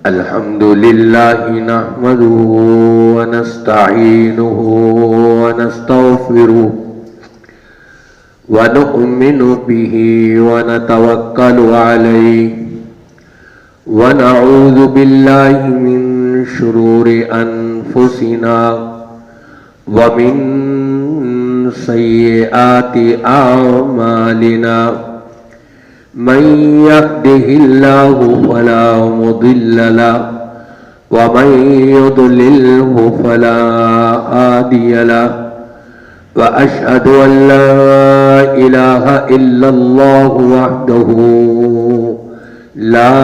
الحمد لله نحمده ونستعينه ونستغفره ونؤمن به ونتوكل عليه ونعوذ بالله من شرور أنفسنا ومن سيئات أعمالنا من يهده الله فلا مضل له ومن يضلله فلا هادي له وأشهد أن لا إله إلا الله وحده لا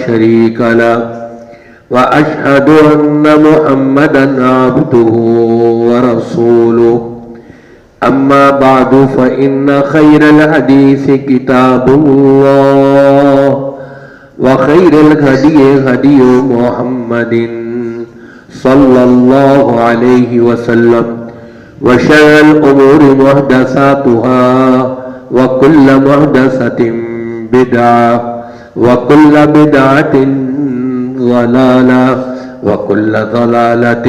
شريك له وأشهد أن محمدا عبده ورسوله أما بعد فإن خير الحديث كتاب الله وخير الهدي هدي محمد صلى الله عليه وسلم وشر الأمور محدثاتها وكل محدثة بدعة وكل بدعة ضلالة وكل ضلالة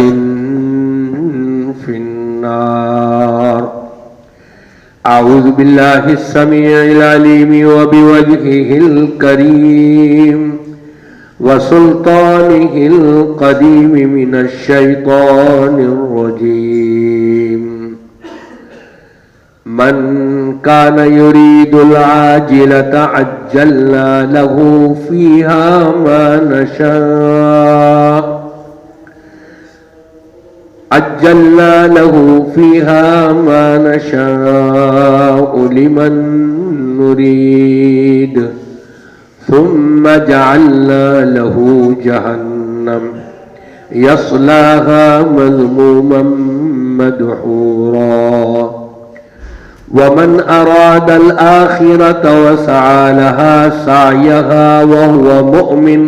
في النار. أعوذ بالله السميع العليم وبوجهه الكريم وسلطانه القديم من الشيطان الرجيم. من كان يريد العاجلة عجلنا له فيها ما نشاء عجلنا له فيها ما نشاء لمن نريد ثم جعلنا له جهنم يصلاها مذموما مدحورا. ومن أراد الآخرة وسعى لها سعيها وهو مؤمن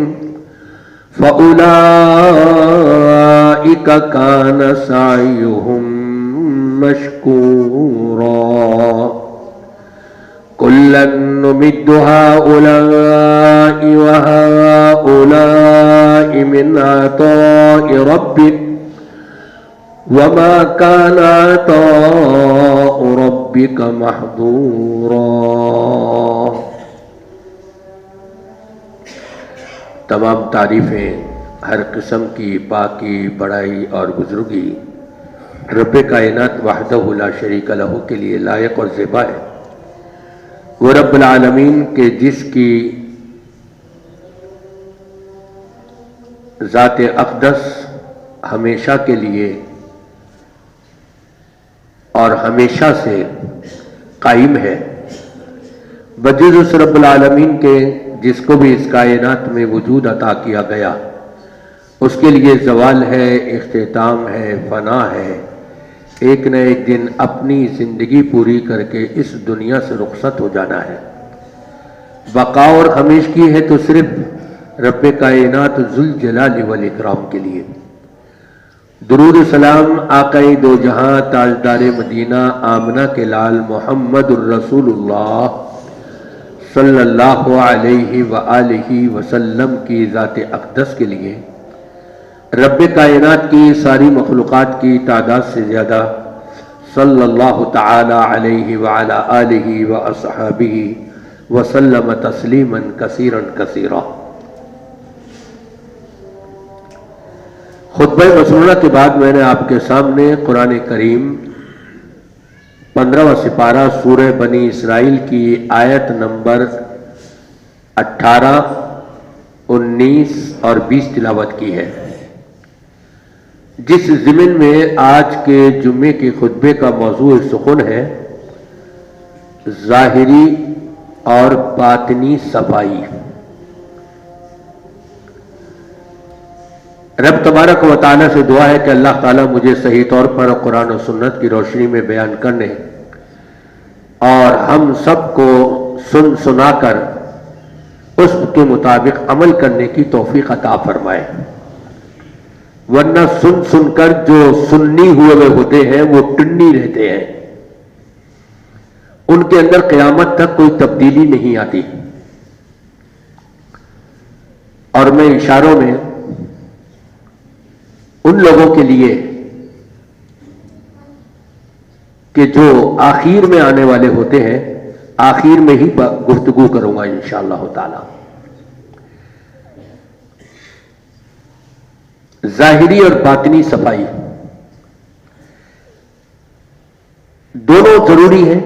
فأولئك كان سعيهم مشكورا. كلا نمد هؤلاء وهؤلاء من عطاء ربك وما كان عطاء ربك محظورا. تمام تعریفیں ہر قسم کی پاکی بڑائی اور بزرگی رب کائنات وحدہ لا شریک لہ کے لیے لائق اور زیبا ہے. وہ رب العالمین کے جس کی ذات اقدس ہمیشہ کے لیے اور ہمیشہ سے قائم ہے، بجز اس رب العالمین کے جس کو بھی اس کائنات میں وجود عطا کیا گیا اس کے لیے زوال ہے، اختتام ہے، فنا ہے. ایک نہ ایک دن اپنی زندگی پوری کر کے اس دنیا سے رخصت ہو جانا ہے. بقا اور ہمیشگی ہے تو صرف رب کائنات ذوالجلال والاکرام کے لیے. درود و سلام آقا دو جہاں تاجدار مدینہ آمنہ کے لال محمد الرسول اللہ صلی اللہ علیہ وآلہ وسلم کی ذات اقدس کے لیے رب کائنات کی ساری مخلوقات کی تعداد سے زیادہ صلی اللہ تعالی علیہ وعلی آلہ واصحابہ وسلم تسلیما کثیرا کثیرا. خطبہ مسنونہ کے بعد میں نے آپ کے سامنے قرآن کریم 15واں سپارہ سورہ بنی اسرائیل کی آیت نمبر 18، 19 اور 20 تلاوت کی ہے. جس ضمن میں آج کے جمعے کے خطبے کا موضوع سخن ہے ظاہری اور باطنی صفائی۔ رب تبارک و تعالیٰ سے دعا ہے کہ اللہ تعالیٰ مجھے صحیح طور پر قرآن و سنت کی روشنی میں بیان کرنے اور ہم سب کو سن سنا کر اس کے مطابق عمل کرنے کی توفیق عطا فرمائے، ورنہ سن سن کر جو سنی ہوئے ہوتے ہیں وہ ٹنی رہتے ہیں، ان کے اندر قیامت تک کوئی تبدیلی نہیں آتی۔ اور میں اشاروں میں ان لوگوں کے لیے کہ جو آخر میں آنے والے ہوتے ہیں آخر میں ہی گفتگو کروں گا انشاءاللہ تعالی۔ ظاہری اور باطنی صفائی دونوں ضروری ہیں،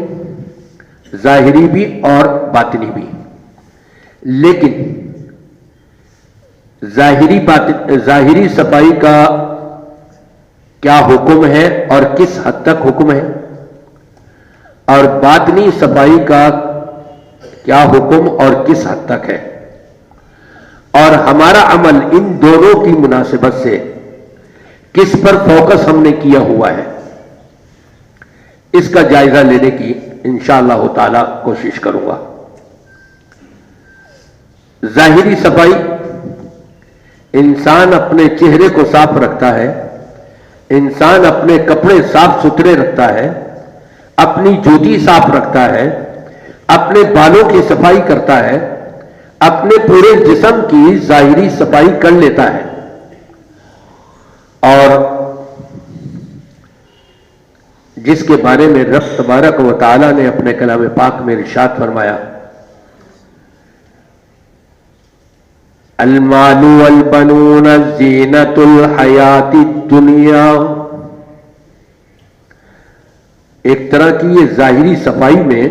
ظاہری بھی اور باطنی بھی، لیکن ظاہری صفائی کا کیا حکم ہے اور کس حد تک حکم ہے، اور باطنی صفائی کا کیا حکم اور کس حد تک ہے، اور ہمارا عمل ان دونوں کی مناسبت سے کس پر فوکس ہم نے کیا ہوا ہے، اس کا جائزہ لینے کی انشاءاللہ تعالی کوشش کروں گا۔ ظاہری صفائی، انسان اپنے چہرے کو صاف رکھتا ہے، انسان اپنے کپڑے صاف ستھرے رکھتا ہے، اپنی جوتی صاف رکھتا ہے، اپنے بالوں کی صفائی کرتا ہے، اپنے پورے جسم کی ظاہری صفائی کر لیتا ہے۔ اور جس کے بارے میں رب تبارک و تعالی نے اپنے کلام پاک میں ارشاد فرمایا، المال والبنون زینۃ الحیات الدنیا، ایک طرح کی یہ ظاہری صفائی میں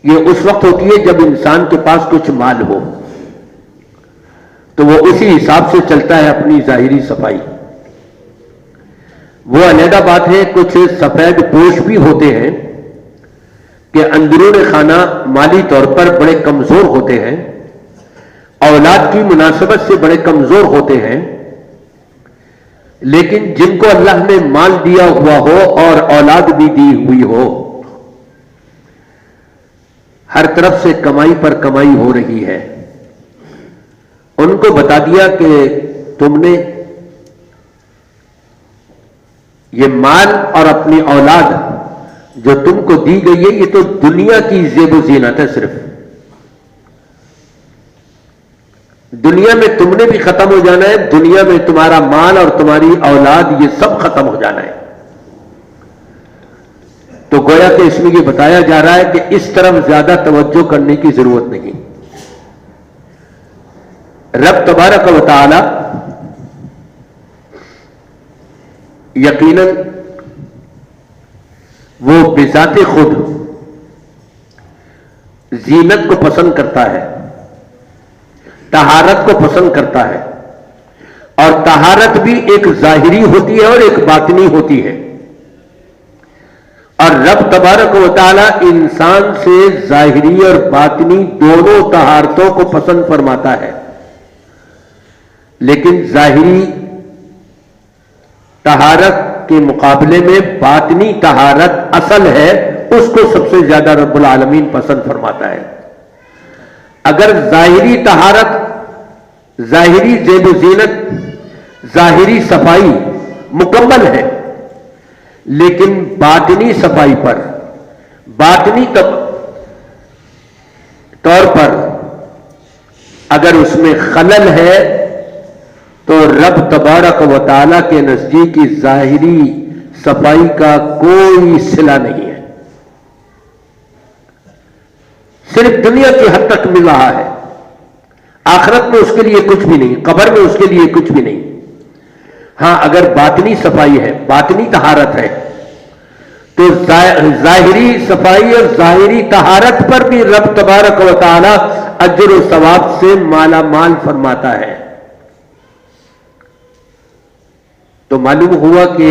یہ اس وقت ہوتی ہے جب انسان کے پاس کچھ مال ہو تو وہ اسی حساب سے چلتا ہے اپنی ظاہری صفائی۔ وہ علیحدہ بات ہے، کچھ سفید پوش بھی ہوتے ہیں کہ اندرون خانہ مالی طور پر بڑے کمزور ہوتے ہیں، اولاد کی مناسبت سے بڑے کمزور ہوتے ہیں، لیکن جن کو اللہ نے مال دیا ہوا ہو اور اولاد بھی دی ہوئی ہو، ہر طرف سے کمائی پر کمائی ہو رہی ہے، ان کو بتا دیا کہ تم نے یہ مال اور اپنی اولاد جو تم کو دی گئی ہے یہ تو دنیا کی زیب و زینت ہے، صرف دنیا میں تم نے بھی ختم ہو جانا ہے، دنیا میں تمہارا مال اور تمہاری اولاد یہ سب ختم ہو جانا ہے۔ تو گویا کہ اس میں یہ بتایا جا رہا ہے کہ اس طرف زیادہ توجہ کرنے کی ضرورت نہیں۔ رب تبارک و تعالی یقیناً وہ بذات خود زینت کو پسند کرتا ہے، طہارت کو پسند کرتا ہے، اور طہارت بھی ایک ظاہری ہوتی ہے اور ایک باطنی ہوتی ہے، اور رب تبارک و تعالی انسان سے ظاہری اور باطنی دونوں طہارتوں کو پسند فرماتا ہے، لیکن ظاہری طہارت کے مقابلے میں باطنی طہارت اصل ہے، اس کو سب سے زیادہ رب العالمین پسند فرماتا ہے۔ اگر ظاہری طہارت، ظاہری زیب و زینت، ظاہری صفائی مکمل ہے، لیکن باطنی صفائی پر، باطنی طور پر اگر اس میں خلل ہے تو رب تبارک و تعالی کے نزدیک ظاہری صفائی کا کوئی صلہ نہیں ہے، صرف دنیا کی حد تک مل رہا ہے، آخرت میں اس کے لیے کچھ بھی نہیں، قبر میں اس کے لیے کچھ بھی نہیں۔ ہاں اگر باطنی صفائی ہے، باطنی طہارت ہے، تو ظاہری صفائی اور ظاہری طہارت پر بھی رب تبارک و تعالی اجر و ثواب سے مالا مال فرماتا ہے۔ تو معلوم ہوا کہ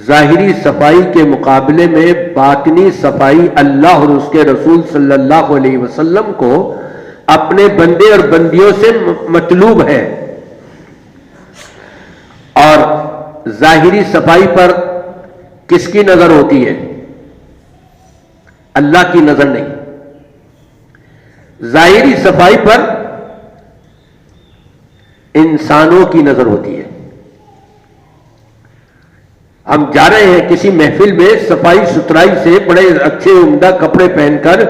ظاہری صفائی کے مقابلے میں باطنی صفائی اللہ اور اس کے رسول صلی اللہ علیہ وسلم کو اپنے بندے اور بندیوں سے مطلوب ہے. اور ظاہری صفائی پر کس کی نظر ہوتی ہے؟ اللہ کی نظر نہیں. ظاہری صفائی پر انسانوں کی نظر ہوتی ہے. ہم جا رہے ہیں کسی محفل میں صفائی ستھرائی سے بڑے اچھے عمدہ کپڑے پہن کر،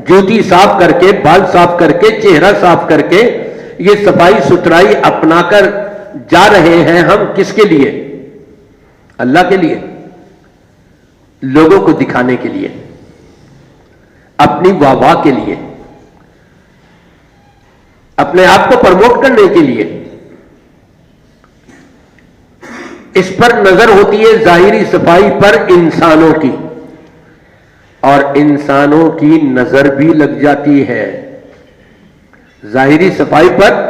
جوتی صاف کر کے، بال صاف کر کے، چہرہ صاف کر کے، یہ صفائی ستھرائی اپنا کر جا رہے ہیں. ہم کس کے لیے؟ اللہ کے لیے، لوگوں کو دکھانے کے لیے، اپنی واہ واہ کے لیے، اپنے آپ کو پروموٹ کرنے کے لیے. اس پر نظر ہوتی ہے ظاہری صفائی پر انسانوں کی، اور انسانوں کی نظر بھی لگ جاتی ہے. ظاہری صفائی پر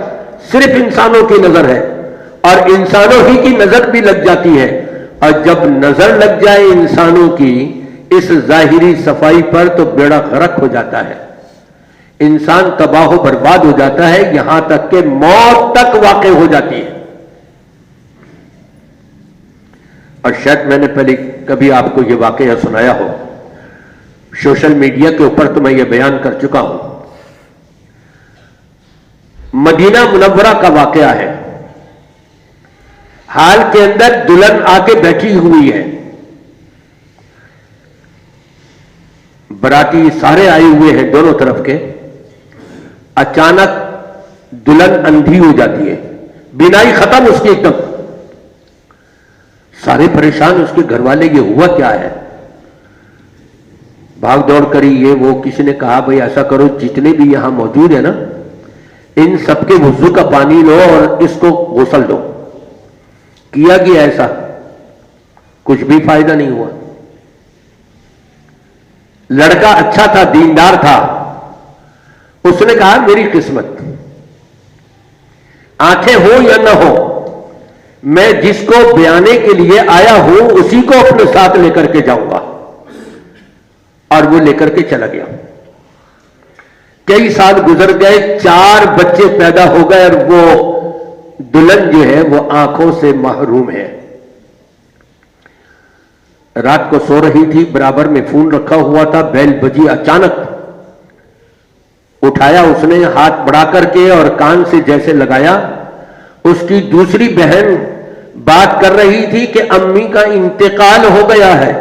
صرف انسانوں کی نظر ہے اور انسانوں ہی کی نظر بھی لگ جاتی ہے. اور جب نظر لگ جائے انسانوں کی اس ظاہری صفائی پر تو بیڑا غرق ہو جاتا ہے، انسان تباہ و برباد ہو جاتا ہے، یہاں تک کہ موت تک واقع ہو جاتی ہے. اور شاید میں نے پہلے کبھی آپ کو یہ واقعہ سنایا ہو، سوشل میڈیا کے اوپر تو میں یہ بیان کر چکا ہوں. مدینہ منورہ کا واقعہ ہے. حال کے اندر دلہن آ کے بیٹھی ہوئی ہے، براتی سارے آئے ہوئے ہیں دونوں طرف کے. اچانک دلہن اندھی ہو جاتی ہے، بینائی ختم اس کی ایک دم. سارے پریشان، اس کے گھر والے، یہ ہوا کیا ہے؟ بھاگ دوڑ کری، یہ وہ. کسی نے کہا بھئی ایسا کرو، جتنے بھی یہاں موجود ہیں نا، ان سب کے وضو کا پانی لو اور اس کو غسل دو. کیا گیا ایسا، کچھ بھی فائدہ نہیں ہوا. لڑکا اچھا تھا، دیندار تھا، اس نے کہا میری قسمت، آنکھیں ہو یا نہ ہو، میں جس کو بیانے کے لیے آیا ہوں اسی کو اپنے ساتھ لے کر کے جاؤں گا. اور وہ لے کر کے چلا گیا. کئی سال گزر گئے، 4 بچے پیدا ہو گئے، اور وہ دلہن جو ہے وہ آنکھوں سے محروم ہے. رات کو سو رہی تھی، برابر میں فون رکھا ہوا تھا، بیل بجی. اچانک اٹھایا اس نے ہاتھ بڑھا کر کے اور کان سے جیسے لگایا. اس کی دوسری بہن بات کر رہی تھی کہ امی کا انتقال ہو گیا ہے.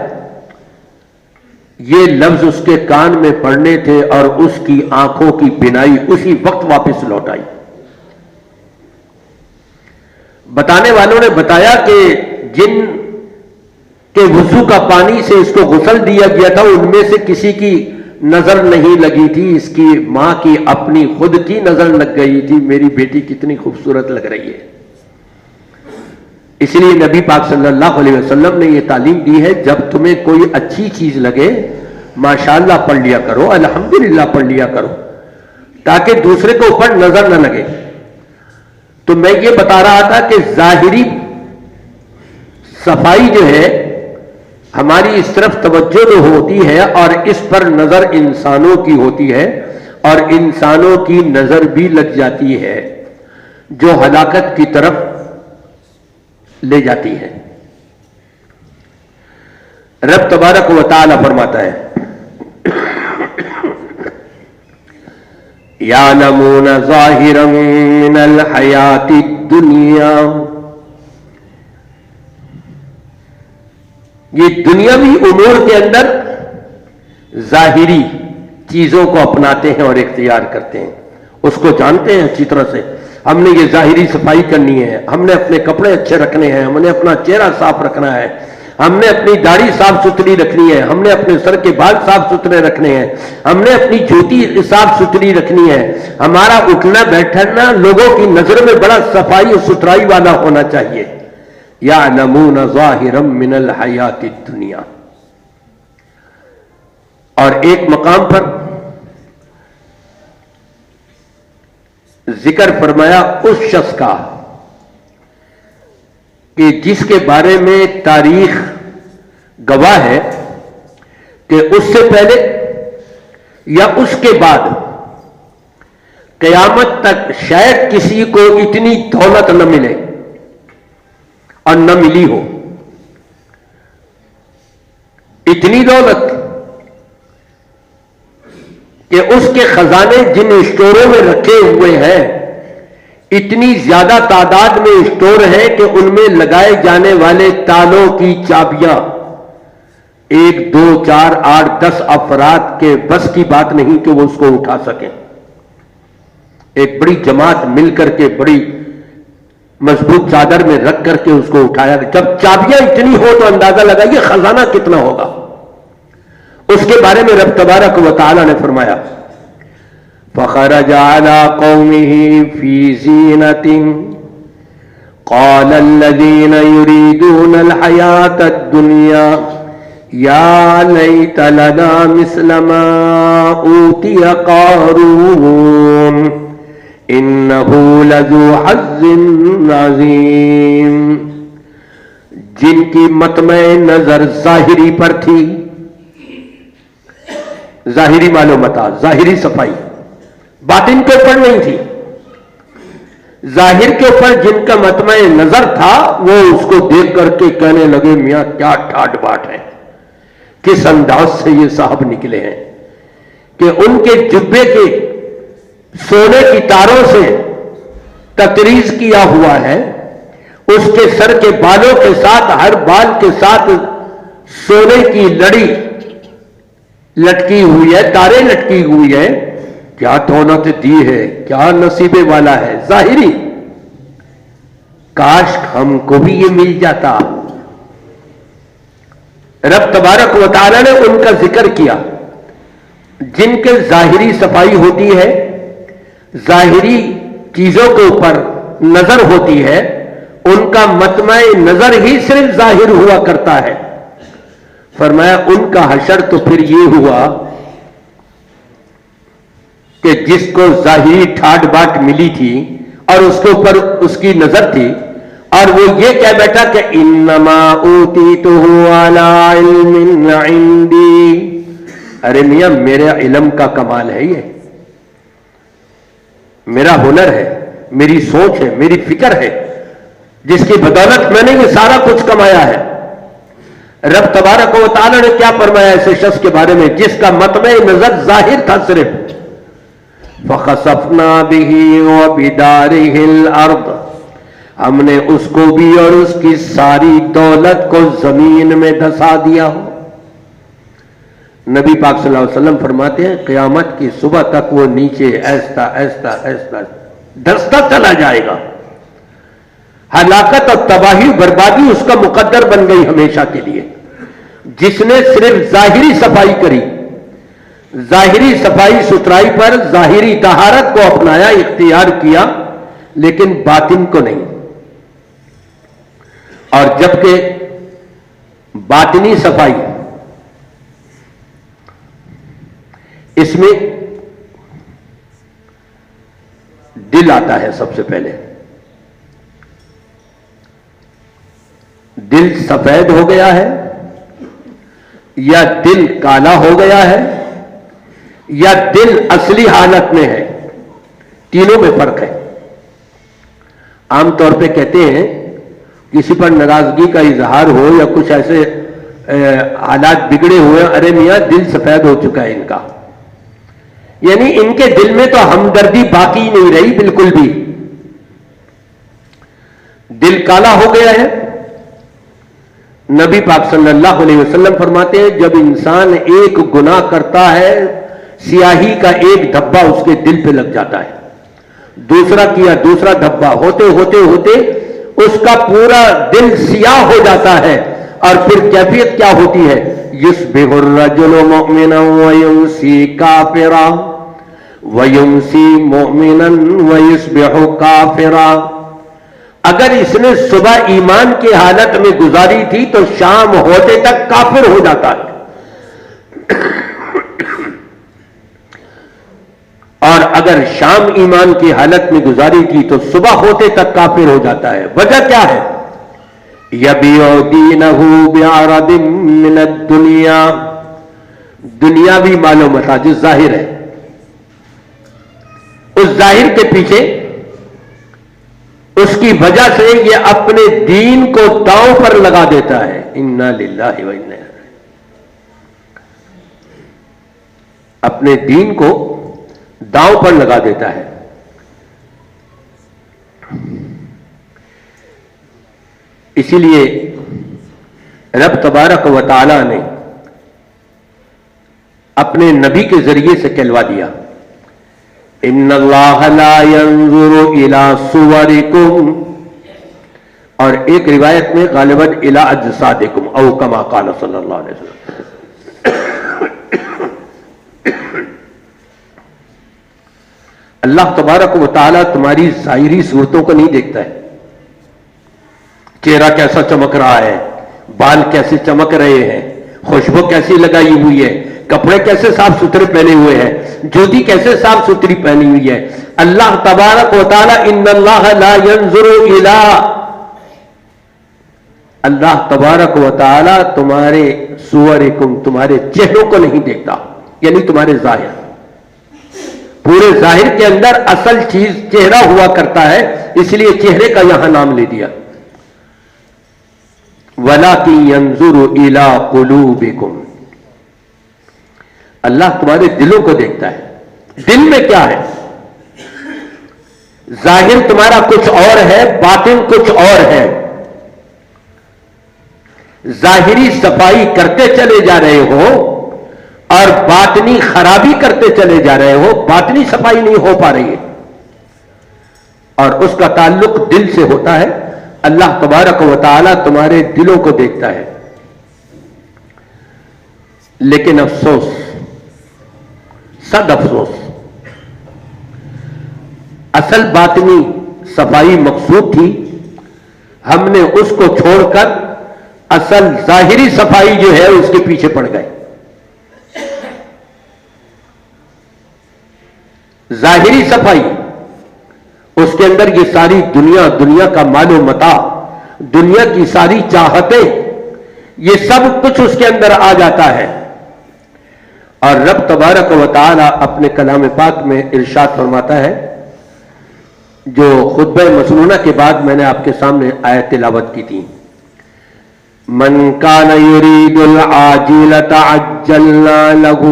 یہ لفظ اس کے کان میں پڑنے تھے اور اس کی آنکھوں کی بینائی اسی وقت واپس لوٹ آئی. بتانے والوں نے بتایا کہ جن کے وضو کا پانی سے اس کو غسل دیا گیا تھا ان میں سے کسی کی نظر نہیں لگی تھی، اس کی ماں کی اپنی خود کی نظر لگ گئی تھی. میری بیٹی کتنی خوبصورت لگ رہی ہے. اس لیے نبی پاک صلی اللہ علیہ وسلم نے یہ تعلیم دی ہے، جب تمہیں کوئی اچھی چیز لگے ماشاءاللہ پڑھ لیا کرو، الحمدللہ پڑھ لیا کرو، تاکہ دوسرے کو اوپر نظر نہ لگے. تو میں یہ بتا رہا تھا کہ ظاہری صفائی جو ہے ہماری اس طرف توجہ تو ہوتی ہے اور اس پر نظر انسانوں کی ہوتی ہے، اور انسانوں کی نظر بھی لگ جاتی ہے جو ہلاکت کی طرف لے جاتی ہے. رب تبارک و تعالی فرماتا ہے یعلمون ظاہرا من الحیات الدنیا. یہ دنیاوی امور کے اندر ظاہری چیزوں کو اپناتے ہیں اور اختیار کرتے ہیں، اس کو جانتے ہیں اچھی طرح سے. ہم نے یہ ظاہری صفائی کرنی ہے، ہم نے اپنے کپڑے اچھے رکھنے ہیں، ہم نے اپنا چہرہ صاف رکھنا ہے، ہم نے اپنی داڑھی صاف ستھری رکھنی ہے، ہم نے اپنے سر کے بال صاف ستھرے رکھنے ہیں، ہم نے اپنی جوتی صاف ستھری رکھنی ہے، ہمارا اٹھنا بیٹھنا لوگوں کی نظر میں بڑا صفائی اور ستھرائی والا ہونا چاہیے. یعلمون ظاہرا من الحیات الدنیا. اور ایک مقام پر ذکر فرمایا اس شخص کا کہ جس کے بارے میں تاریخ گواہ ہے کہ اس سے پہلے یا اس کے بعد قیامت تک شاید کسی کو اتنی دولت نہ ملے اور نہ ملی ہو. اتنی دولت کہ اس کے خزانے جن اسٹوروں میں رکھے ہوئے ہیں اتنی زیادہ تعداد میں اسٹور ہیں کہ ان میں لگائے جانے والے تالوں کی چابیاں 1 2 4 8 10 افراد کے بس کی بات نہیں کہ وہ اس کو اٹھا سکیں. ایک بڑی جماعت مل کر کے بڑی مضبوط چادر میں رکھ کر کے اس کو اٹھایا. جب چابیاں اتنی ہو تو اندازہ لگائیے خزانہ کتنا ہوگا. اس کے بارے میں رب تبارک و تعالی نے فرمایا فخرج على قومه في زينة قال الذين يريدون الحياة الدنيا يا ليت لنا مثل ما أوتي قارون إنه لذو حظ عظيم. جن کی مطمع نظر ظاہری پر تھی، ظاہری معلومات، ظاہری صفائی، باطن کے اوپر نہیں تھی. ظاہر کے اوپر جن کا مطمع نظر تھا وہ اس کو دیکھ کر کے کہنے لگے میاں کیا ٹھاٹ باٹ ہے، کس انداز سے یہ صاحب نکلے ہیں کہ ان کے جبے کے سونے کی تاروں سے تطریز کیا ہوا ہے. اس کے سر کے بالوں کے ساتھ ہر بال کے ساتھ سونے کی لڑی لٹکی ہوئی ہے، تاریں لٹکی ہوئی ہے. کیا دولت دی ہے، کیا نصیبے والا ہے. ظاہری کاش ہم کو بھی یہ مل جاتا. رب تبارک و تعالی نے ان کا ذکر کیا جن کے ظاہری صفائی ہوتی ہے، ظاہری چیزوں کے اوپر نظر ہوتی ہے، ان کا مطمع نظر ہی صرف ظاہر ہوا کرتا ہے. فرمایا ان کا حشر تو پھر یہ ہوا کہ جس کو ظاہری ٹھاٹ باٹ ملی تھی اور اس کے اوپر اس کی نظر تھی اور وہ یہ کہہ بیٹھا کہ انما اوتیتہ علی علم عندی. ارے میاں میرے علم کا کمال ہے، یہ میرا ہنر ہے، میری سوچ ہے، میری فکر ہے، جس کی بدولت میں نے یہ سارا کچھ کمایا ہے. رب تبارک و تعالی نے کیا فرمایا ایسے شخص کے بارے میں جس کا مطمع نظر ظاہر تھا صرف فَخَسَفْنَا بِهِ وَبِدَارِهِ الْأَرْضِ. ہم نے اس کو بھی اور اس کی ساری دولت کو زمین میں دھسا دیا. نبی پاک صلی اللہ علیہ وسلم فرماتے ہیں قیامت کی صبح تک وہ نیچے ایستا ایستا ایستا دھستا چلا جائے گا. ہلاکت اور تباہی بربادی اس کا مقدر بن گئی ہمیشہ کے لیے. جس نے صرف ظاہری صفائی کری، ظاہری صفائی ستھرائی پر ظاہری طہارت کو اپنایا، اختیار کیا، لیکن باطن کو نہیں. اور جبکہ باطنی صفائی اس میں دل آتا ہے سب سے پہلے. دل سفید ہو گیا ہے یا دل کالا ہو گیا ہے یا دل اصلی حالت میں ہے، تینوں میں فرق ہے. عام طور پہ کہتے ہیں کسی پر ناراضگی کا اظہار ہو یا کچھ ایسے حالات بگڑے ہوئے، ارے میاں دل سفید ہو چکا ہے ان کا، یعنی ان کے دل میں تو ہمدردی باقی نہیں رہی بالکل بھی. دل کالا ہو گیا ہے. نبی پاک صلی اللہ علیہ وسلم فرماتے ہیں جب انسان ایک گناہ کرتا ہے سیاہی کا ایک دھبا اس کے دل پہ لگ جاتا ہے، دوسرا کیا دوسرا دھبا، ہوتے ہوتے ہوتے اس کا پورا دل سیاہ ہو جاتا ہے. اور پھر کیفیت کیا ہوتی ہے؟ یصبح الرجل مؤمنا ویمسی کافرا ویمسی مؤمنا ویصبح کافرا. اگر اس نے صبح ایمان کی حالت میں گزاری تھی تو شام ہوتے تک کافر ہو جاتا ہے، اور اگر شام ایمان کی حالت میں گزاری تھی تو صبح ہوتے تک کافر ہو جاتا ہے. وجہ کیا ہے؟ یبیع دینہ بعرض من الدنیا، دنیاوی مال و متاع جو ظاہر ہے، اس ظاہر کے پیچھے اس کی وجہ سے یہ اپنے دین کو داؤں پر لگا دیتا ہے. انا للہ و انا الیہ، اپنے دین کو داؤں پر لگا دیتا ہے. اسی لیے رب تبارک و تعالی نے اپنے نبی کے ذریعے سے کہلوا دیا، ان اللہ لا ينظر الى صورکم، اور ایک روایت میں غالباً الى اجسادکم او کما قال صلی اللہ علیہ وسلم. اللہ تبارک و تعالیٰ تمہاری ظاہری صورتوں کو نہیں دیکھتا ہے، چہرہ کیسا چمک رہا ہے، بال کیسے چمک رہے ہیں، خوشبو کیسی لگائی ہوئی ہے، کپڑے کیسے صاف ستھرے پہنے ہوئے ہیں، جوتی کیسے صاف ستھری پہنی ہوئی ہے. اللہ تبارک و تعالیٰ ان اللہ لا ينظر الى، اللہ تبارک و تعالیٰ تمہارے صورکم، تمہارے چہروں کو نہیں دیکھتا، یعنی تمہارے ظاہر. پورے ظاہر کے اندر اصل چیز چہرہ ہوا کرتا ہے، اس لیے چہرے کا یہاں نام لے دیا. وَلَكِنْ يَنْظُرُ إِلَىٰ قُلُوبِكُمْ، اللہ تمہارے دلوں کو دیکھتا ہے. دل میں کیا ہے؟ ظاہر تمہارا کچھ اور ہے، باطن کچھ اور ہے. ظاہری صفائی کرتے چلے جا رہے ہو اور باطنی خرابی کرتے چلے جا رہے ہو، باطنی صفائی نہیں ہو پا رہی ہے، اور اس کا تعلق دل سے ہوتا ہے. اللہ تبارک و تعالیٰ تمہارے دلوں کو دیکھتا ہے. لیکن افسوس، صد افسوس، اصل باطنی صفائی مقصود تھی، ہم نے اس کو چھوڑ کر اصل ظاہری صفائی جو ہے اس کے پیچھے پڑ گئے. ظاہری صفائی، اس کے اندر یہ ساری دنیا کا مال و متاع، دنیا کی ساری چاہتیں، یہ سب کچھ اس کے اندر آ جاتا ہے. اور رب تبارک و تعالی اپنے کلام پاک میں ارشاد فرماتا ہے، جو خطبہ مسنونہ کے بعد میں نے آپ کے سامنے آیت تلاوت کی تھی، من کان یرید العاجلۃ عجلنا له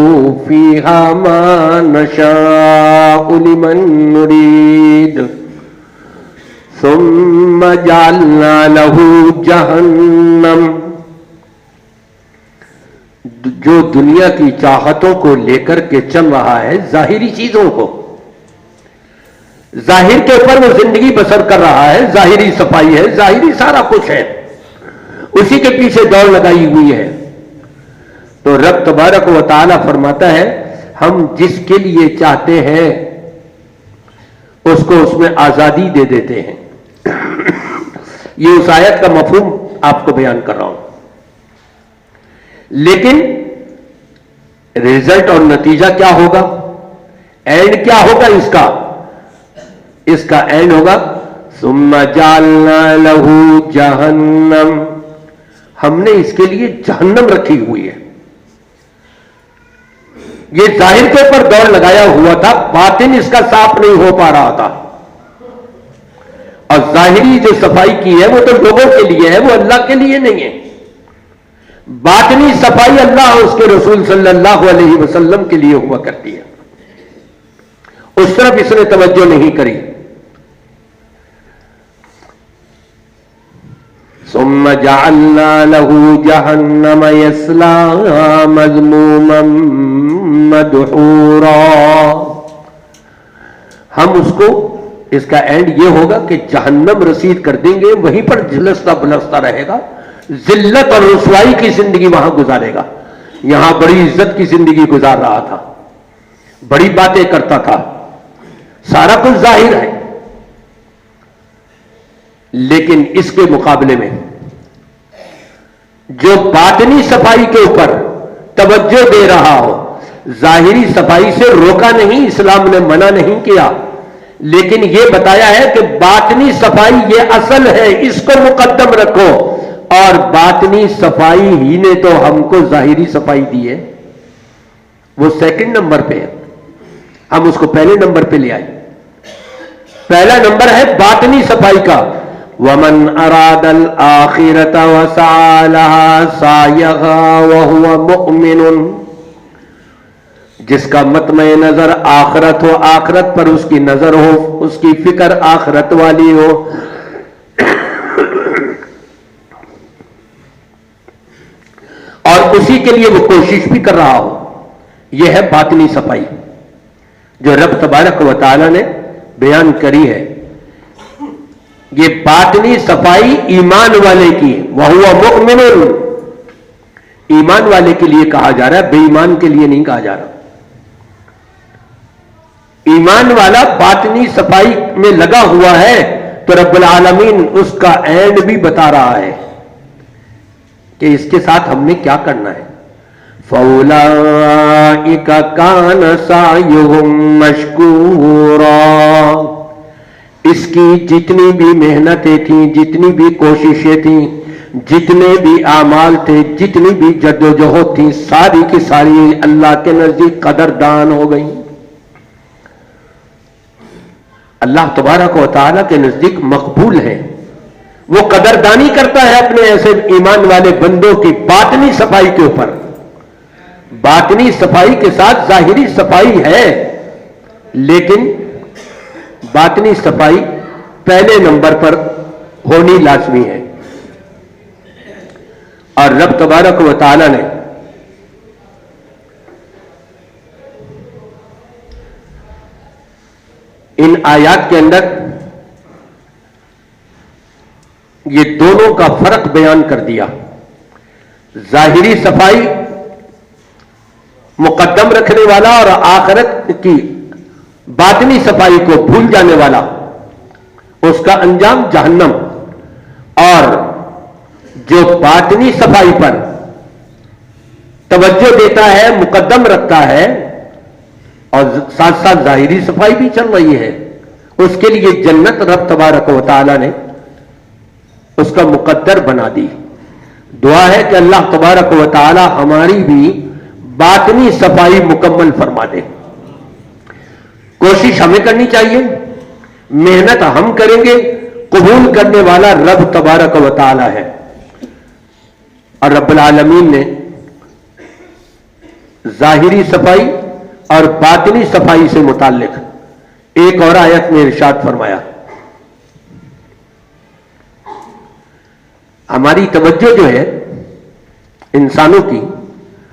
فیہا ما نشاء لمن نرید ثم جعلنا له جہنم. جو دنیا کی چاہتوں کو لے کر کے چل رہا ہے، ظاہری چیزوں کو، ظاہر کے اوپر وہ زندگی بسر کر رہا ہے، ظاہری صفائی ہے، ظاہری سارا کچھ ہے، اسی کے پیچھے دوڑ لگائی ہوئی ہے. تو رب تبارک و تعالی فرماتا ہے، ہم جس کے لیے چاہتے ہیں اس کو اس میں آزادی دے دیتے ہیں. یہ اس آیت کا مفہوم آپ کو بیان کر رہا ہوں. لیکن رزلٹ اور نتیجہ کیا ہوگا، اینڈ کیا ہوگا اس کا؟ اس کا اینڈ ہوگا ثم جعلنا له جہنم، ہم نے اس کے لیے جہنم رکھی ہوئی ہے. یہ ظاہر کے اوپر دوڑ لگایا ہوا تھا، باطن اس کا صاف نہیں ہو پا رہا تھا. اور ظاہری جو صفائی کی ہے وہ تو لوگوں کے لیے ہے، وہ اللہ کے لیے نہیں ہے. باطنی صفائی اللہ اور اس کے رسول صلی اللہ علیہ وسلم کے لیے ہوا کرتی ہے. اس طرف اس نے توجہ نہیں کری. ثم جعلنا له جہنم یصلاها مذموما مدحورا، ہم اس کو، اس کا اینڈ یہ ہوگا کہ جہنم رسید کر دیں گے، وہیں پر جھلستا بلستا رہے گا، ذلت اور رسوائی کی زندگی وہاں گزارے گا. یہاں بڑی عزت کی زندگی گزار رہا تھا، بڑی باتیں کرتا تھا، سارا کچھ ظاہر ہے. لیکن اس کے مقابلے میں جو باطنی صفائی کے اوپر توجہ دے رہا ہو، ظاہری صفائی سے روکا نہیں، اسلام نے منع نہیں کیا، لیکن یہ بتایا ہے کہ باطنی صفائی یہ اصل ہے، اس کو مقدم رکھو. اور باطنی صفائی ہی نے تو ہم کو ظاہری صفائی دی ہے، وہ سیکنڈ نمبر پہ ہے، ہم اس کو پہلے نمبر پہ لے آئے۔ پہلا نمبر ہے باطنی صفائی کا، وَمَنْ أَرَادَ الْآخِرَةَ وَسَعَى لَهَا سَعْيَهَا وَهُوَ مُؤْمِنٌ، جس کا مطمع نظر آخرت ہو، آخرت پر اس کی نظر ہو، اس کی فکر آخرت والی ہو، اور اسی کے لیے وہ کوشش بھی کر رہا ہو، یہ ہے باطنی صفائی جو رب تبارک و تعالی نے بیان کری ہے۔ یہ باطنی صفائی ایمان والے کی، وَهُوَ مُؤْمِنٌ، ایمان والے کے لیے کہا جا رہا ہے، بے ایمان کے لیے نہیں کہا جا رہا۔ ایمان والا باطنی صفائی میں لگا ہوا ہے تو رب العالمین اس کا اینڈ بھی بتا رہا ہے کہ اس کے ساتھ ہم نے کیا کرنا ہے۔ فَأُولَئِكَ كَانَ سَعْيُهُم مَّشْكُورًا، اس کی جتنی بھی محنتیں تھیں، جتنی بھی کوششیں تھیں، جتنے بھی اعمال تھے، جتنی بھی جدوجہد تھی، ساری کی ساری اللہ کے نزدیک قدردان ہو گئیں۔ اللہ تبارک و تعالیٰ کے نزدیک مقبول ہے، وہ قدردانی کرتا ہے اپنے ایسے ایمان والے بندوں کی باطنی صفائی کے اوپر۔ باطنی صفائی کے ساتھ ظاہری صفائی ہے، لیکن باطنی صفائی پہلے نمبر پر ہونی لازمی ہے۔ اور رب تبارک و تعالیٰ نے ان آیات کے اندر یہ دونوں کا فرق بیان کر دیا۔ ظاہری صفائی مقدم رکھنے والا اور آخرت کی باطنی صفائی کو بھول جانے والا، اس کا انجام جہنم۔ اور جو باطنی صفائی پر توجہ دیتا ہے، مقدم رکھتا ہے، اور ساتھ ساتھ ظاہری صفائی بھی چل رہی ہے، اس کے لیے جنت رب تبارک و تعالی نے اس کا مقدر بنا دی۔ دعا ہے کہ اللہ تبارک و تعالی ہماری بھی باطنی صفائی مکمل فرما دے۔ کوشش ہمیں کرنی چاہیے، محنت ہم کریں گے، قبول کرنے والا رب تبارک و تعالی ہے۔ اور رب العالمین نے ظاہری صفائی اور باطنی صفائی سے متعلق ایک اور آیت میں ارشاد فرمایا۔ ہماری توجہ جو ہے انسانوں کی،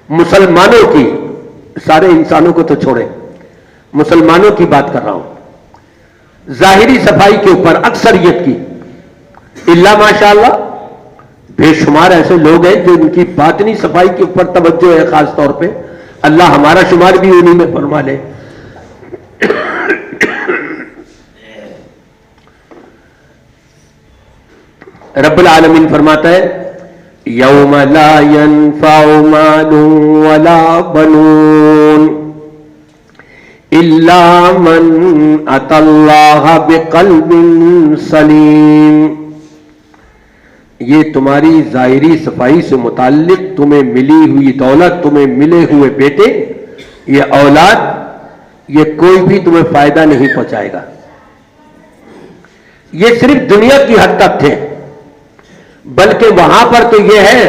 مسلمانوں کی، سارے انسانوں کو تو چھوڑیں، مسلمانوں کی بات کر رہا ہوں، ظاہری صفائی کے اوپر اکثریت کی، اللہ ماشاءاللہ بے شمار ایسے لوگ ہیں جو ان کی باطنی صفائی کے اوپر توجہ ہے خاص طور پہ، اللہ ہمارا شمار بھی انہی میں فرما لے۔ رب العالمین فرماتا ہے یوم لا ينفع مال ولا بنون الا من اتى الله بقلب سلیم۔ یہ تمہاری ظاہری صفائی سے متعلق تمہیں ملی ہوئی دولت، تمہیں ملے ہوئے بیٹے، یہ اولاد، یہ کوئی بھی تمہیں فائدہ نہیں پہنچائے گا۔ یہ صرف دنیا کی حد تک تھے، بلکہ وہاں پر تو یہ ہے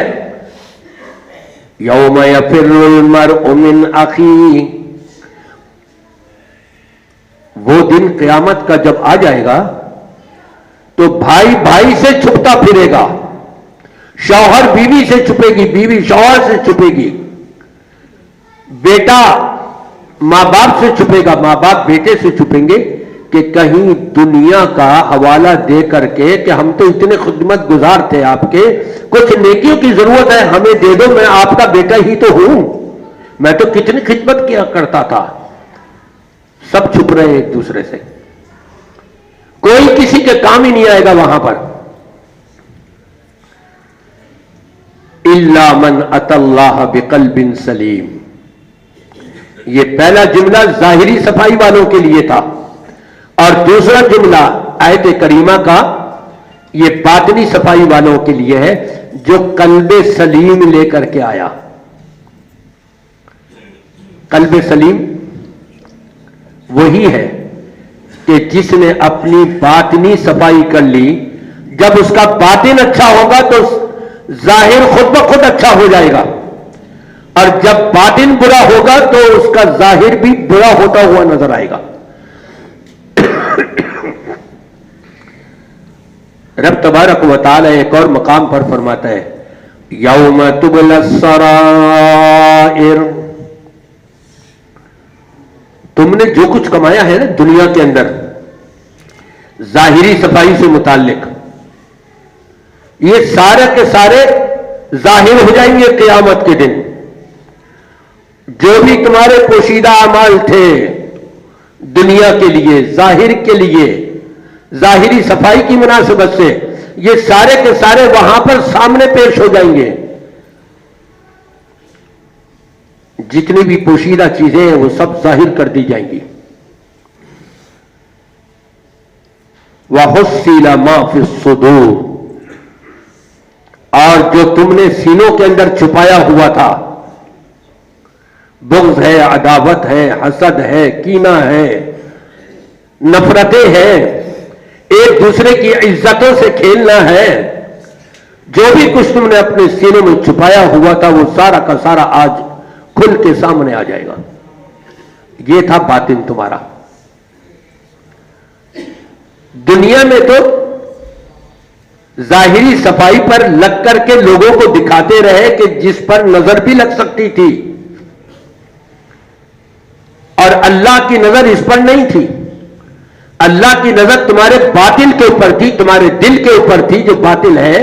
یوم یفر المرء من اخیہ، وہ دن قیامت کا جب آ جائے گا تو بھائی بھائی سے چھپتا پھرے گا، شوہر بیوی سے چھپے گی، بیوی شوہر سے چھپے گی، بیٹا ماں باپ سے چھپے گا، ماں باپ بیٹے سے چھپیں گے کہ کہیں دنیا کا حوالہ دے کر کے کہ ہم تو اتنے خدمت گزار تھے آپ کے، کچھ نیکیوں کی ضرورت ہے ہمیں دے دو، میں آپ کا بیٹا ہی تو ہوں، میں تو کتنی خدمت کیا کرتا تھا۔ سب چھپ رہے ہیں ایک دوسرے سے، کوئی کسی کے کام ہی نہیں آئے گا وہاں پر۔ الا من اتى اللہ بقلب سلیم، یہ پہلا جملہ ظاہری صفائی والوں کے لیے تھا، اور دوسرا جملہ آیت کریمہ کا یہ باطنی صفائی والوں کے لیے ہے جو قلب سلیم لے کر کے آیا. قلب سلیم وہی ہے کہ جس نے اپنی باطنی صفائی کر لی. جب اس کا باطن اچھا ہوگا تو ظاہر خود بخود اچھا ہو جائے گا, اور جب باطن برا ہوگا تو اس کا ظاہر بھی برا ہوتا ہوا نظر آئے گا. رب تبارک و تعالی ایک اور مقام پر فرماتا ہے یوم تبلی السرائر. تم نے جو کچھ کمایا ہے نا دنیا کے اندر ظاہری صفائی سے متعلق, یہ سارے کے سارے ظاہر ہو جائیں گے قیامت کے دن. جو بھی تمہارے پوشیدہ اعمال تھے دنیا کے لیے, ظاہر کے لیے, ظاہری صفائی کی مناسبت سے, یہ سارے کے سارے وہاں پر سامنے پیش ہو جائیں گے. جتنی بھی پوشیدہ چیزیں ہیں وہ سب ظاہر کر دی جائیں گی. وَحُصِّلَ مَا فِي الصُّدُورِ, اور جو تم نے سینوں کے اندر چھپایا ہوا تھا, بغض ہے, عداوت ہے, حسد ہے, کینہ ہے, نفرتیں ہیں, ایک دوسرے کی عزتوں سے کھیلنا ہے, جو بھی کچھ تم نے اپنے سینے میں چھپایا ہوا تھا وہ سارا کا سارا آج کھل کے سامنے آ جائے گا. یہ تھا باطن تمہارا. دنیا میں تو ظاہری صفائی پر لگ کر کے لوگوں کو دکھاتے رہے کہ جس پر نظر بھی لگ سکتی تھی, اور اللہ کی نظر اس پر نہیں تھی. اللہ کی نظر تمہارے باطن کے اوپر تھی, تمہارے دل کے اوپر تھی. جو باطن ہے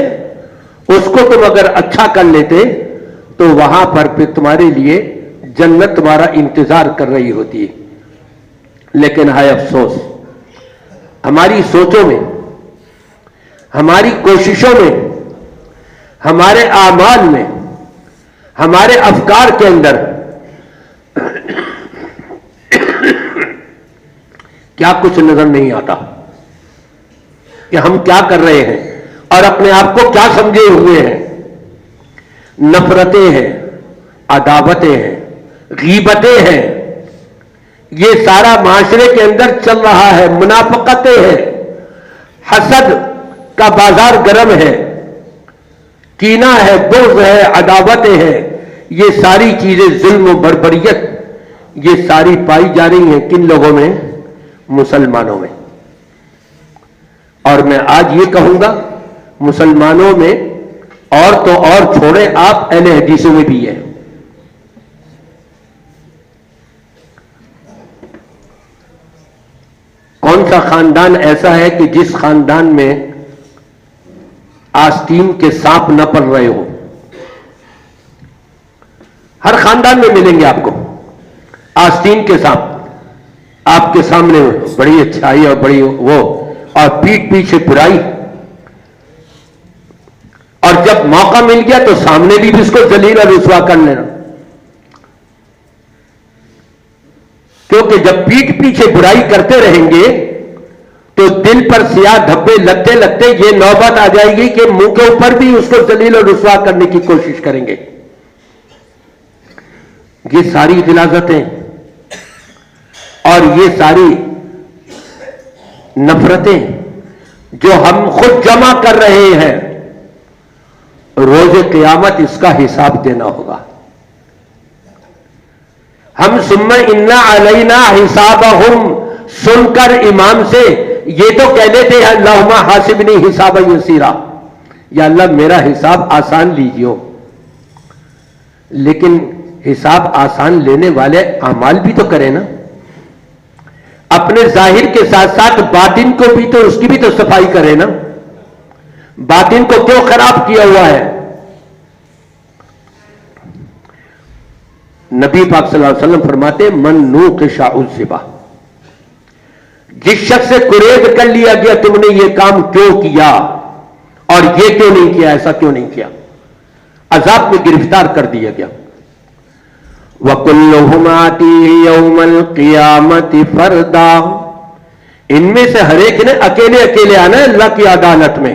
اس کو تم اگر اچھا کر لیتے تو وہاں پر پھر تمہارے لیے جنت تمہارا انتظار کر رہی ہوتی. لیکن ہے افسوس, ہماری سوچوں میں, ہماری کوششوں میں, ہمارے اعمال میں, ہمارے افکار کے اندر کیا کچھ نظر نہیں آتا کہ ہم کیا کر رہے ہیں اور اپنے آپ کو کیا سمجھے ہوئے ہیں. نفرتیں ہیں, عداوتیں ہیں, غیبتیں ہیں, یہ سارا معاشرے کے اندر چل رہا ہے. منافقتیں ہیں, حسد کا بازار گرم ہے, کینہ ہے, بغض ہے, عداوتیں ہیں. یہ ساری چیزیں ظلم و بربریت یہ ساری پائی جا رہی ہیں. کن لوگوں میں؟ مسلمانوں میں. اور میں آج یہ کہوں گا مسلمانوں میں, اور تو اور چھوڑے آپ اہل حدیثوں میں بھی ہے. کون سا خاندان ایسا ہے کہ جس خاندان میں آستین کے سانپ نہ پل رہے ہو؟ ہر خاندان میں ملیں گے آپ کو آستین کے سانپ. آپ کے سامنے بڑی اچھائی اور بڑی وہ, اور پیٹھ پیچھے برائی, اور جب موقع مل گیا تو سامنے بھی اس کو ذلیل اور رسوا کر لینا. کیونکہ جب پیٹھ پیچھے برائی کرتے رہیں گے تو دل پر سیاہ دھبے لگتے لگتے یہ نوبت آ جائے گی کہ منہ کے اوپر بھی اس کو ذلیل اور رسوا کرنے کی کوشش کریں گے. یہ ساری غلاظتیں اور یہ ساری نفرتیں جو ہم خود جمع کر رہے ہیں, روز قیامت اس کا حساب دینا ہوگا. ہم ثم ان علینا حسابہم سن کر امام سے یہ تو کہہ لیتے ہیں اللہم حاسبنی حسابا یسیرا, یا اللہ میرا حساب آسان لیجیو. لیکن حساب آسان لینے والے اعمال بھی تو کریں نا. اپنے ظاہر کے ساتھ ساتھ باطن کو بھی تو, اس کی بھی تو صفائی کرے نا. باطن کو کیوں خراب کیا ہوا ہے؟ نبی پاک صلی اللہ علیہ وسلم فرماتے من نوقش عذب, جس شخص سے قریب کر لیا گیا تم نے یہ کام کیوں کیا اور یہ کیوں نہیں کیا, ایسا کیوں نہیں کیا, عذاب میں گرفتار کر دیا گیا. وَكُلُّهُمْ آتِيهِ يَوْمَ الْقِيَامَةِ فَرْدًا, ان میں سے ہر ایک نے اکیلے اکیلے آنا ہے اللہ کی عدالت میں.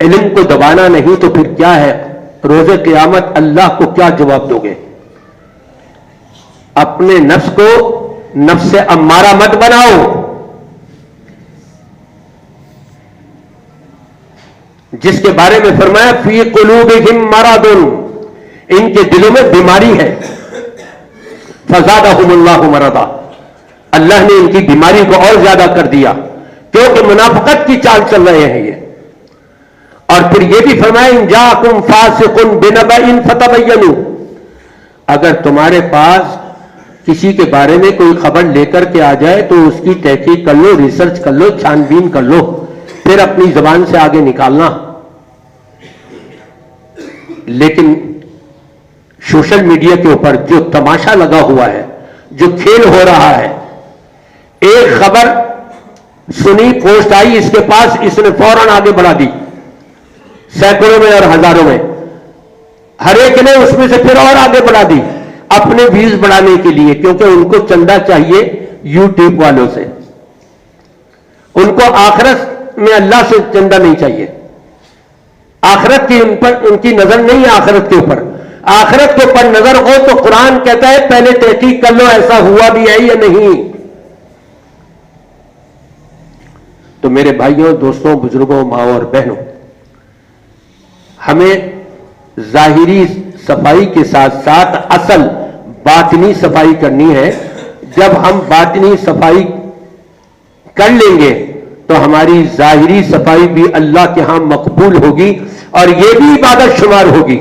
علم کو دبانا نہیں تو پھر کیا ہے؟ روز قیامت اللہ کو کیا جواب دو گے؟ اپنے نفس کو نفس امارہ مت بناؤ. جس کے بارے میں فرمایا فی قلوبہم مرض، ان کے دلوں میں بیماری ہے. فزادہم اللہ مرضا، اللہ نے ان کی بیماری کو اور زیادہ کر دیا، کیونکہ منافقت کی چال چل رہے ہیں یہ. اور پھر یہ بھی فرمایا ان جاءکم فاسق بنبأ فتبینوا، اگر تمہارے پاس کسی کے بارے میں کوئی خبر لے کر کے آ جائے تو اس کی تحقیق کر لو، ریسرچ کر لو، چھان بین کر لو، پھر اپنی زبان سے آگے نکالنا. لیکن سوشل میڈیا کے اوپر جو تماشا لگا ہوا ہے، جو کھیل ہو رہا ہے، ایک خبر سنی، پوسٹ آئی اس کے پاس، اس نے فوراً آگے بڑھا دی، سینکڑوں میں اور ہزاروں میں، ہر ایک نے اس میں سے پھر اور آگے بڑھا دی اپنے ویوز بڑھانے کے لیے، کیونکہ ان کو چندہ چاہیے یوٹیوب والوں سے. ان کو آخرت میں اللہ سے چندہ نہیں چاہیے. آخرت کی ان کی نظر نہیں ہے آخرت کے اوپر. آخرت کے اوپر نظر ہو تو قرآن کہتا ہے پہلے تحقیق کر لو ایسا ہوا بھی ہے یا نہیں. تو میرے بھائیوں، دوستوں، بزرگوں، ماؤں اور بہنوں، ہمیں ظاہری صفائی کے ساتھ ساتھ اصل باطنی صفائی کرنی ہے. جب ہم باطنی صفائی کر لیں گے تو ہماری ظاہری صفائی بھی اللہ کے ہاں مقبول ہوگی اور یہ بھی عبادت شمار ہوگی.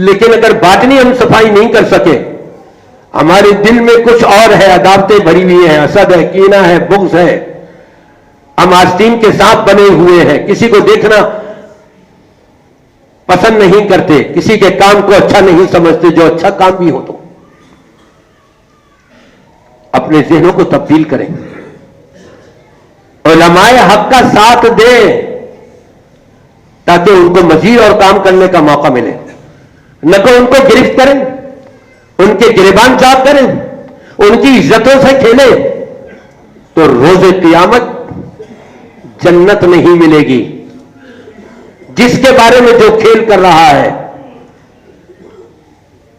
لیکن اگر باطنی ہم صفائی نہیں کر سکے، ہمارے دل میں کچھ اور ہے، عداوتیں بھری ہوئی ہیں، حسد ہے، کینہ ہے، بغض ہے، ہم آستین کے سانپ بنے ہوئے ہیں، کسی کو دیکھنا پسند نہیں کرتے، کسی کے کام کو اچھا نہیں سمجھتے، جو اچھا کام بھی ہو تو اپنے ذہنوں کو تبدیل کریں، علماء حق کا ساتھ دیں تاکہ ان کو مزید اور کام کرنے کا موقع ملے، نہ کہ ان کو گرفت کریں، ان کے گریبان چاک کریں، ان کی عزتوں سے کھیلیں، تو روز قیامت جنت نہیں ملے گی. جس کے بارے میں جو کھیل کر رہا ہے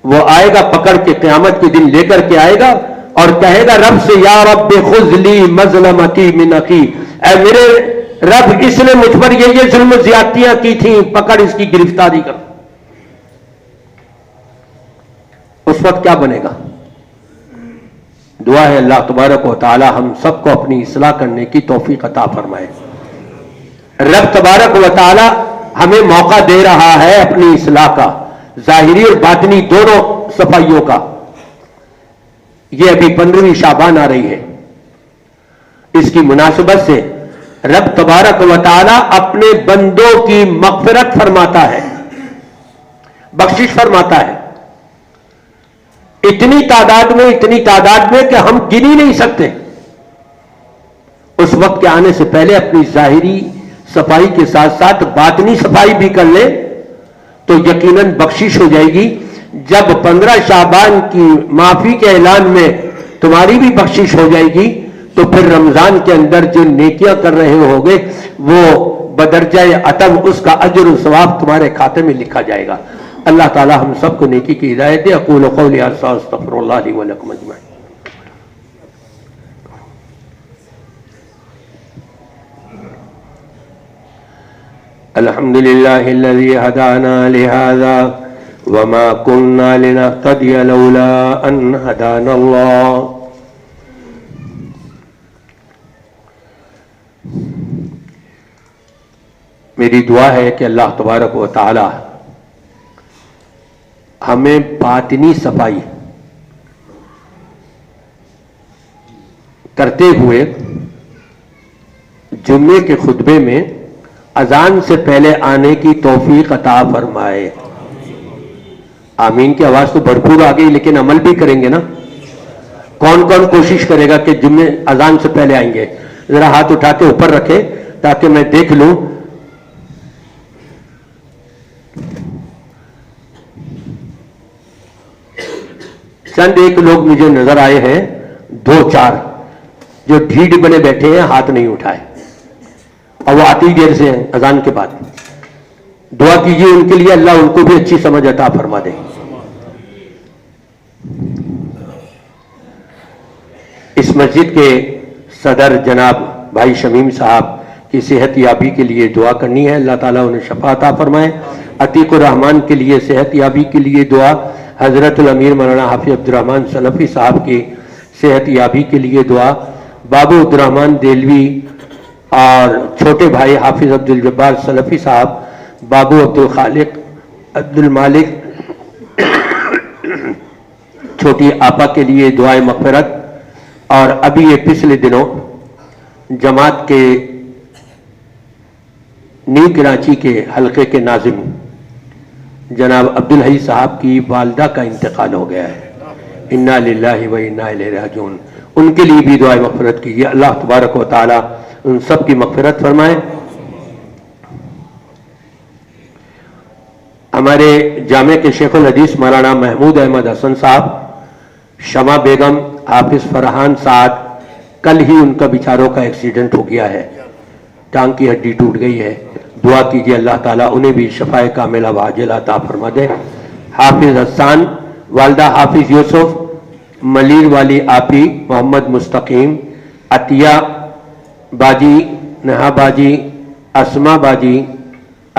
وہ آئے گا پکڑ کے، قیامت کے دن لے کر کے آئے گا اور کہے گا رب سے یا رب خذ لی مظلمتی من اخی، اے میرے رب اس نے مجھ پر یہ ظلم و زیادتیاں کی تھیں، پکڑ اس کی گرفتاری کر. اس وقت کیا بنے گا؟ دعا ہے اللہ تبارک و تعالی ہم سب کو اپنی اصلاح کرنے کی توفیق عطا فرمائے. رب تبارک و تعالی ہمیں موقع دے رہا ہے اپنی اصلاح کا، ظاہری اور باطنی دونوں صفائیوں کا. یہ ابھی 15ویں شعبان آ رہی ہے، اس کی مناسبت سے رب تبارک و تعالی اپنے بندوں کی مغفرت فرماتا ہے، بخشش فرماتا ہے، اتنی تعداد میں کہ ہم گن ہی نہیں سکتے. اس وقت کے آنے سے پہلے اپنی ظاہری صفائی کے ساتھ ساتھ باطنی صفائی بھی کر لے تو یقیناً بخشش ہو جائے گی. جب 15 شعبان کی معافی کے اعلان میں تمہاری بھی بخشش ہو جائے گی تو پھر رمضان کے اندر جو نیکیاں کر رہے ہوگے وہ بدرجہ عتم اس کا اجر و ثواب تمہارے کھاتے میں لکھا جائے گا. اللہ تعالی ہم سب کو نیکی کی ہدایت دے. اقول قولی ھذا واستغفر اللہ لی ولکم اجمعین. الحمد للہ الذی ہدانا لہذا وما كنا لنهتدی لولا ان ہدانا اللہ. میری دعا ہے کہ اللہ تبارک و تعالی ہمیں باطنی صفائی کرتے ہوئے جمعے کے خطبے میں اذان سے پہلے آنے کی توفیق عطا فرمائے. آمین کی آواز تو بھرپور آ گئی، لیکن عمل بھی کریں گے نا. کون کون کوشش کرے گا کہ جمعے اذان سے پہلے آئیں گے؟ ذرا ہاتھ اٹھا کے اوپر رکھے تاکہ میں دیکھ لوں. چند ایک لوگ مجھے نظر آئے ہیں، 2-4 جو ڈھیڈ بنے بیٹھے ہیں، ہاتھ نہیں اٹھائے. اور وہ آتی دیر سے ہیں اذان کے بعد. دعا کیجیے ان کے لیے اللہ ان کو بھی اچھی سمجھ عطا فرما دے. اس مسجد کے صدر جناب بھائی شمیم صاحب کی صحت یابی کے لیے دعا کرنی ہے. اللہ تعالیٰ انہیں شفا عطا فرمائے. عتیق الرحمان کے لیے صحت یابی کے لیے دعا. حضرت الامیر مولانا حافظ عبدالرحمان سلفی صاحب کی صحت یابی کے لیے دعا. بابو عبدالرحمان دہلوی اور چھوٹے بھائی حافظ عبدالجبار سلفی صاحب, بابو عبدالخالق عبدالمالک چھوٹی آپا کے لیے دعائے مغفرت. اور ابھی یہ پچھلے دنوں جماعت کے نیو کراچی کے حلقے کے ناظم جناب عبدالحی صاحب کی والدہ کا انتقال ہو گیا ہے. انا للہ و انا الیہ راجعون. ان کے لیے بھی دعائے مغفرت کیجیے. اللہ تبارک و تعالی ان سب کی مغفرت فرمائے. ہمارے جامع کے شیخ الحدیث مولانا محمود احمد حسن صاحب, شمع بیگم, حافظ فرحان سعد, کل ہی ان کا بیچاروں کا ایکسیڈنٹ ہو گیا ہے, ٹانگ کی ہڈی ٹوٹ گئی ہے. دعا کیجیے اللہ تعالیٰ انہیں بھی شفائے کاملہ وعاجلہ عطا فرما دے. حافظ حسان, والدہ حافظ یوسف, ملیر والی آپی محمد مستقیم, عطیہ باجی, نہا باجی, اسما باجی,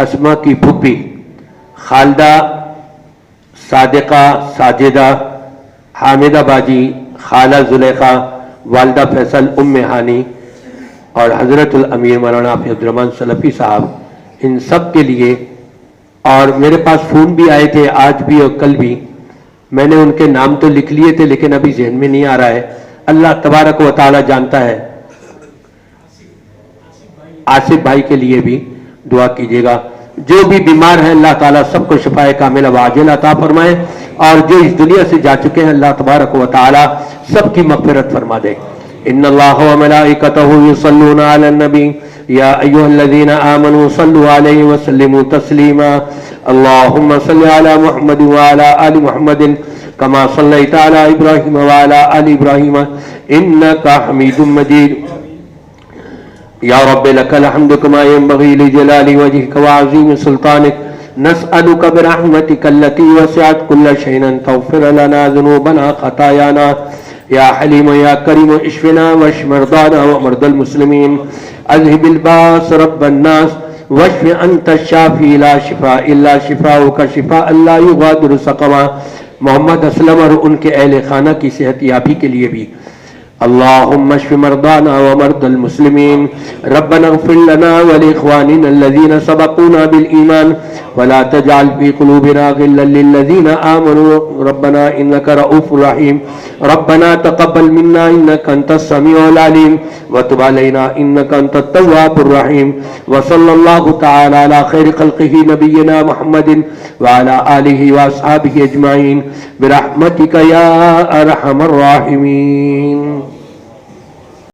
اسما کی پھپھی خالدہ, صادقہ, ساجدہ, حامدہ باجی, خالہ زلیخا, والدہ فیصل ام ہانی اور حضرت الامیر مولانا حافظ عبدالرحمان سلفی صاحب, ان سب کے لیے. اور میرے پاس فون بھی آئے تھے آج بھی اور کل بھی, میں نے ان کے نام تو لکھ لیے تھے لیکن ابھی ذہن میں نہیں آ رہا ہے. اللہ تبارک و تعالی جانتا ہے. آصف بھائی کے لیے بھی دعا کیجیے گا. جو بھی بیمار ہیں اللہ تعالیٰ سب کو شفائے کاملہ وعاجلہ عطا فرمائے, اور جو اس دنیا سے جا چکے ہیں اللہ تبارک و تعالی سب کی مغفرت فرما دے. ان اللہ و ملائکتہ یصلون علی النبی یا ایھا الذین آمنوا صلوا علیہ وسلموا تسلیما. اللہم صل علی محمد وعلی آل محمد کما صلیت علی ابراہیم وعلی آل ابراہیم انک حمید مجید. یا رب لک الحمد کما ینبغی لجلال وجہک وعظیم سلطانک. نسألک برحمتک التی وسعت کل شیء ان تغفر لنا ذنوبنا خطایانا. یا حلیم یا کریم اشفنا واشف مرضانا ومرضى المسلمین. اذهب الباس رب الناس واشف انت الشافی لا شفاء الا شفاؤک شفاء لا یغادر سقما. محمد اسلم اور ان کے اہل خانہ کی صحت یابی کے لیے بھی اللهم اشف مرضانا ومرضى المسلمين. ربنا اغفر لنا ولإخواننا الذين سبقونا بالإيمان ولا تجعل في قلوبنا غلا للذين آمنوا ربنا إنك رؤوف رحيم. ربنا تقبل منا إنك أنت السميع العليم وتب علينا إنك أنت التواب الرحيم. وصلى الله تعالى على خير خلقه نبينا محمد وعلى آله وأصحابه أجمعين برحمتك يا أرحم الراحمين.